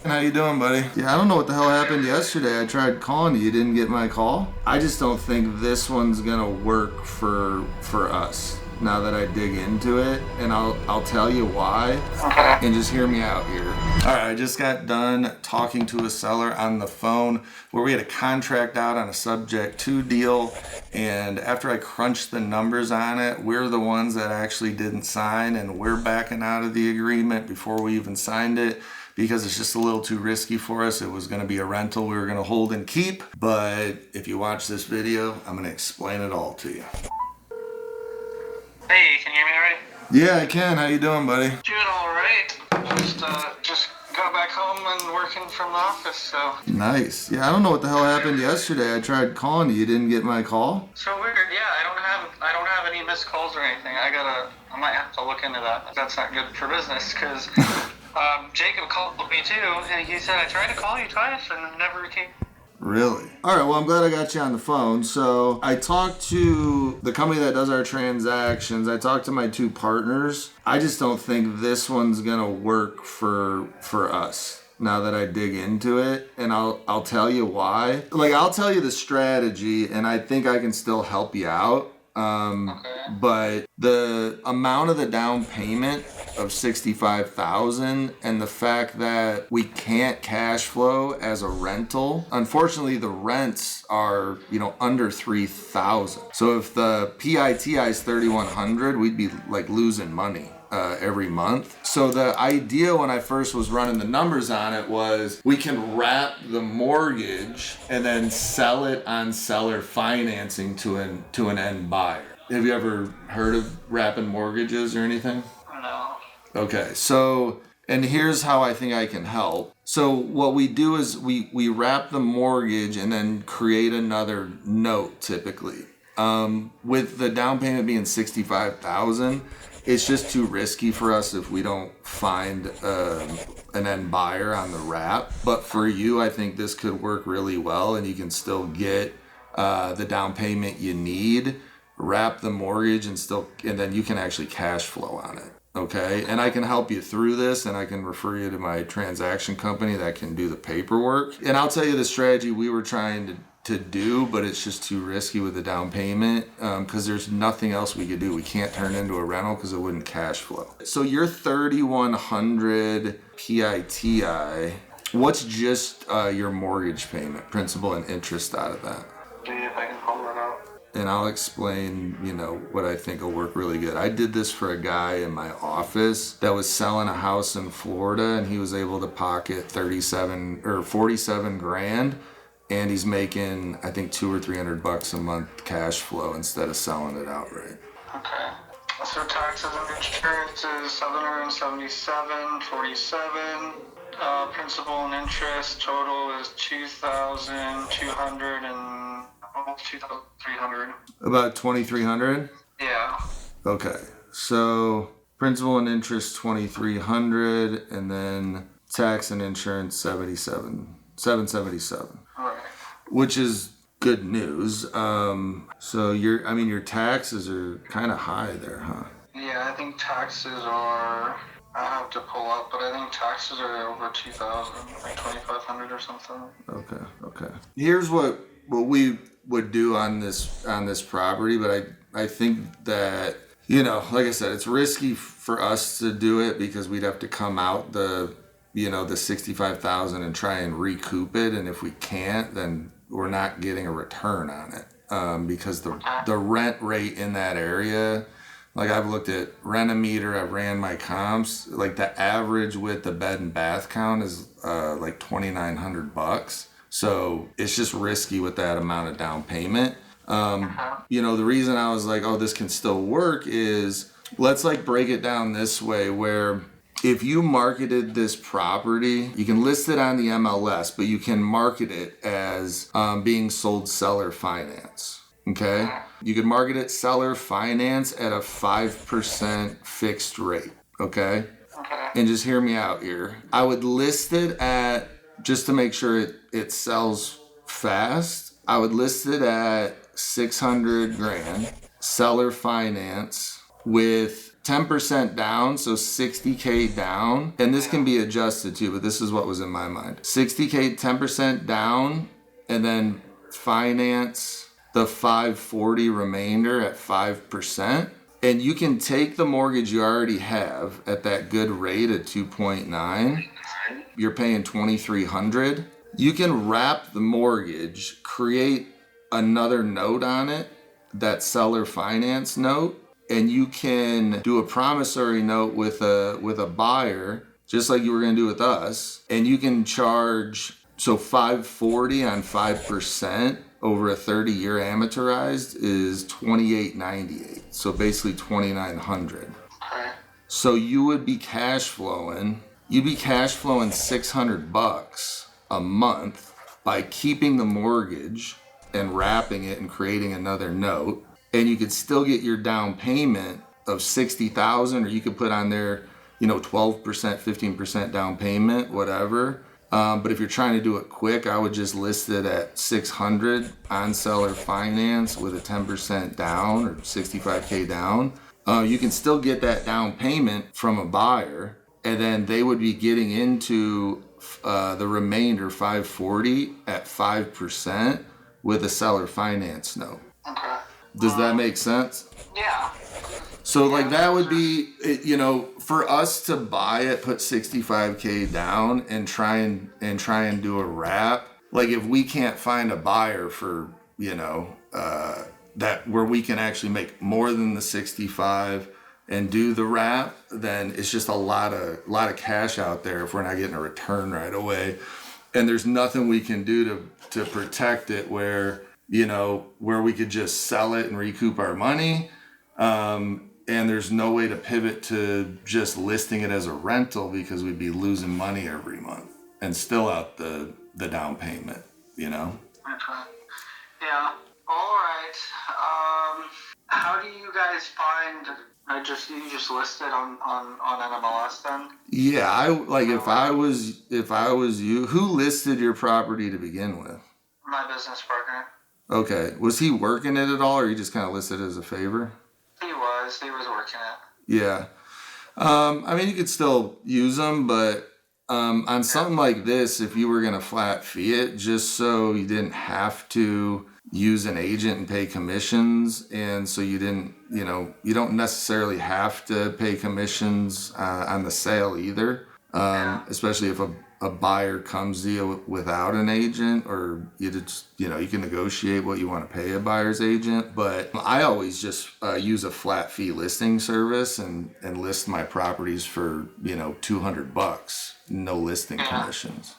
How you doing, buddy? Yeah, I don't know what the hell happened yesterday. I tried calling you. You didn't get my call. I just don't think this one's gonna work for us. Now that I dig into it, and I'll tell you why. Okay. And just hear me out here. All right, I just got done talking to a seller on the phone where we had a contract out on a subject to deal, and after I crunched the numbers on it, we're the ones that actually didn't sign, and we're backing out of the agreement before we even signed it because it's just a little too risky for us. It was going to be a rental we were going to hold and keep, but if you watch this video, I'm going to explain it all to you. Hey, can you hear me all right? Yeah, I can. How you doing, buddy? Doing all right. Just got back home and working from the office, so. Nice. Yeah, I don't know what the hell happened yesterday. I tried calling you. You didn't get my call? So weird. Yeah, I don't have any missed calls or anything. I might have to look into that. That's not good for business, because Jacob called me too, and he said I tried to call you twice and never came. Really? All right, well, I'm glad I got you on the phone. So I talked to the company that does our transactions. I talked to my two partners. I just don't think this one's going to work for us now that I dig into it. And I'll tell you why. Like, I'll tell you the strategy, and I think I can still help you out. But the amount of the down payment of $65,000 and the fact that we can't cash flow as a rental, unfortunately the rents are, under $3,000. So if the PITI is $3,100, we'd be like losing money every month. So the idea when I first was running the numbers on it was we can wrap the mortgage and then sell it on seller financing to an end buyer. Have you ever heard of wrapping mortgages or anything? No. Okay, so, and here's how I think I can help. So what we do is we wrap the mortgage and then create another note typically. With the down payment being $65,000, it's just too risky for us if we don't find an end buyer on the wrap. But for you, I think this could work really well, and you can still get the down payment you need, wrap the mortgage, and then you can actually cash flow on it. Okay, and I can help you through this, and I can refer you to my transaction company that can do the paperwork. And I'll tell you the strategy we were trying to do, but it's just too risky with the down payment because there's nothing else we could do. We can't turn it into a rental because it wouldn't cash flow. So your $3,100 PITI, what's just your mortgage payment, principal and interest out of that? See if I can pull that out. And I'll explain, what I think will work really good. I did this for a guy in my office that was selling a house in Florida, and he was able to pocket 47 grand, and he's making, I think, $200 or $300 a month cash flow instead of selling it outright. Okay. So taxes and insurance is $777.47. Principal and interest total is $2,200 and almost $2,300. About $2,300? Yeah. Okay. So principal and interest $2,300, and then tax and insurance $777. All right. Which is good news. So your taxes are kind of high there, huh? Yeah, I think taxes are. I have to pull up, but I think taxes are over 2,000, like 2,500 or something. Okay. Here's what we would do on this property, but I think that, like I said, it's risky for us to do it because we'd have to come out the $65,000 and try and recoup it, and if we can't, then we're not getting a return on it because the rent rate in that area. Like, I've looked at Rent-A-Meter, I've ran my comps, like the average with the bed and bath count is like $2,900. So it's just risky with that amount of down payment. The reason I was like, oh, this can still work is, let's break it down this way, where if you marketed this property, you can list it on the MLS, but you can market it as being sold seller finance. Okay? You could market it seller finance at a 5% fixed rate. Okay? And just hear me out here. I would list it at, just to make sure it sells fast, I would list it at 600 grand, seller finance with 10% down, so 60K down, and this can be adjusted too, but this is what was in my mind. 60K, 10% down, and then finance the 540 remainder at 5%. And you can take the mortgage you already have at that good rate at 2.9. You're paying $2,300. You can wrap the mortgage, create another note on it, that seller finance note, and you can do a promissory note with a buyer, just like you were going to do with us, and you can charge 540 on 5% over a 30-year amortized is $2,898. So basically $2,900. Okay. So you would be cash flowing. You'd be cash flowing $600 a month by keeping the mortgage and wrapping it and creating another note. And you could still get your down payment of $60,000, or you could put on there, 12%, 15% down payment, whatever. But if you're trying to do it quick, I would just list it at $600 on seller finance with a 10% down or 65K down. You can still get that down payment from a buyer, and then they would be getting into the remainder 540 at 5% with a seller finance note. Okay. Does that make sense? Yeah. So like that would be, for us to buy it, put 65K down and try and do a wrap. Like if we can't find a buyer for, that where we can actually make more than the 65 and do the wrap, then it's just a lot of cash out there if we're not getting a return right away. And there's nothing we can do to protect it where we could just sell it and recoup our money. And there's no way to pivot to just listing it as a rental because we'd be losing money every month and still out the down payment, Okay. Yeah. All right. How do you guys find? You just listed on NMLS then? Yeah, if I was you, who listed your property to begin with? My business partner. Okay. Was he working it at all, or you just kind of listed it as a favor? He was working it. Yeah. You could still use them, but on something like this, if you were going to flat fee it, just so you didn't have to use an agent and pay commissions, and so you didn't, you don't necessarily have to pay commissions on the sale either, especially if a buyer comes to you without an agent, or you just, you can negotiate what you want to pay a buyer's agent. But I always just use a flat fee listing service and list my properties for, $200, no listing commissions.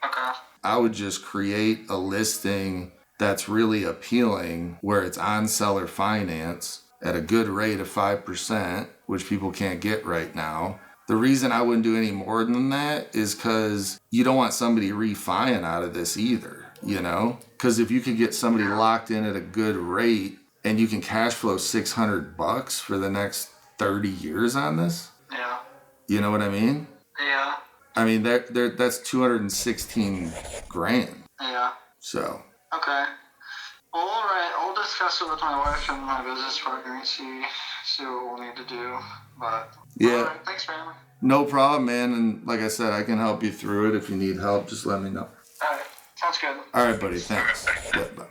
Okay. I would just create a listing that's really appealing where it's on seller finance at a good rate of 5%, which people can't get right now. The reason I wouldn't do any more than that is because you don't want somebody refining out of this either, Because if you could get somebody locked in at a good rate and you can cash flow $600 for the next 30 years on this, you know what I mean? Yeah. That's $216,000. Yeah. So. Okay. Well, all right. I'll discuss it with my wife and my business partner and see what we'll need to do. But yeah. All right. Thanks, man. No problem, man. And like I said, I can help you through it. If you need help, just let me know. All right. Sounds good. All right, buddy. Thanks. Yeah, bye.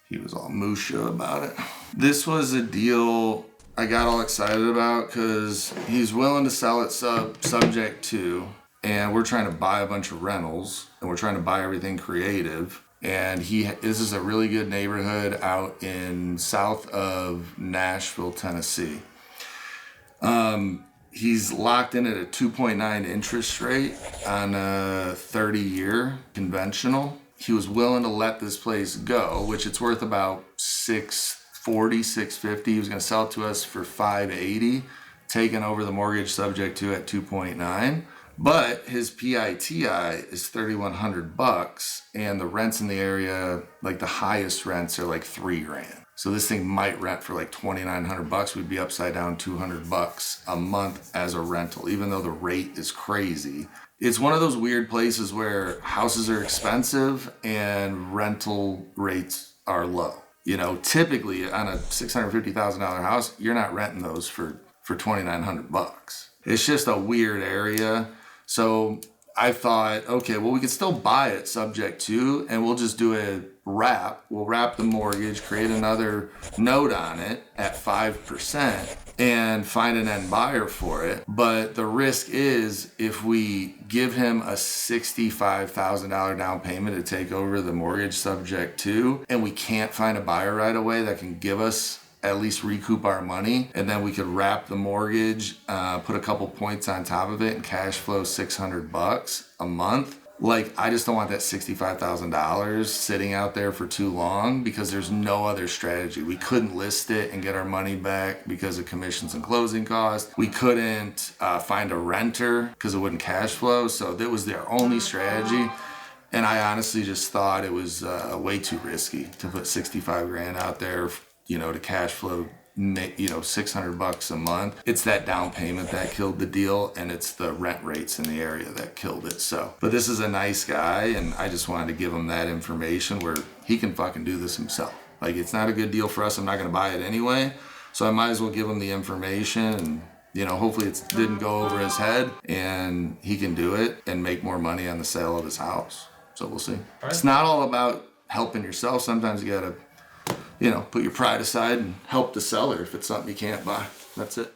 He was all moosha about it. This was a deal I got all excited about because he's willing to sell it subject to, and we're trying to buy a bunch of rentals, and we're trying to buy everything creative. And this is a really good neighborhood out in south of Nashville, Tennessee. He's locked in at a 2.9 interest rate on a 30-year conventional. He was willing to let this place go, which it's worth about $640, $650. He was going to sell it to us for $580, taking over the mortgage subject to at 2.9. But his PITI is $3,100, and the rents in the area, like the highest rents are like $3,000. So this thing might rent for like $2,900. We'd be upside down $200 a month as a rental, even though the rate is crazy. It's one of those weird places where houses are expensive and rental rates are low. Typically on a $650,000 house, you're not renting those for for $2,900. It's just a weird area. So I thought, okay, well, we could still buy it subject to, and we'll just do a wrap. We'll wrap the mortgage, create another note on it at 5%, and find an end buyer for it. But the risk is if we give him a $65,000 down payment to take over the mortgage subject to, and we can't find a buyer right away that can give us at least recoup our money, and then we could wrap the mortgage, put a couple points on top of it, and cash flow $600 a month. Like, I just don't want that $65,000 sitting out there for too long, because there's no other strategy. We couldn't list it and get our money back because of commissions and closing costs. We couldn't find a renter because it wouldn't cash flow. So that was their only strategy. And I honestly just thought it was way too risky to put 65 grand out there, to cash flow, $600 a month. It's that down payment that killed the deal, and it's the rent rates in the area that killed it. So, but this is a nice guy, and I just wanted to give him that information where he can fucking do this himself. Like, it's not a good deal for us. I'm not going to buy it anyway. So I might as well give him the information, and hopefully it didn't go over his head, and he can do it and make more money on the sale of his house. So we'll see. Right. It's not all about helping yourself. Sometimes you got to put your pride aside and help the seller if it's something you can't buy. That's it.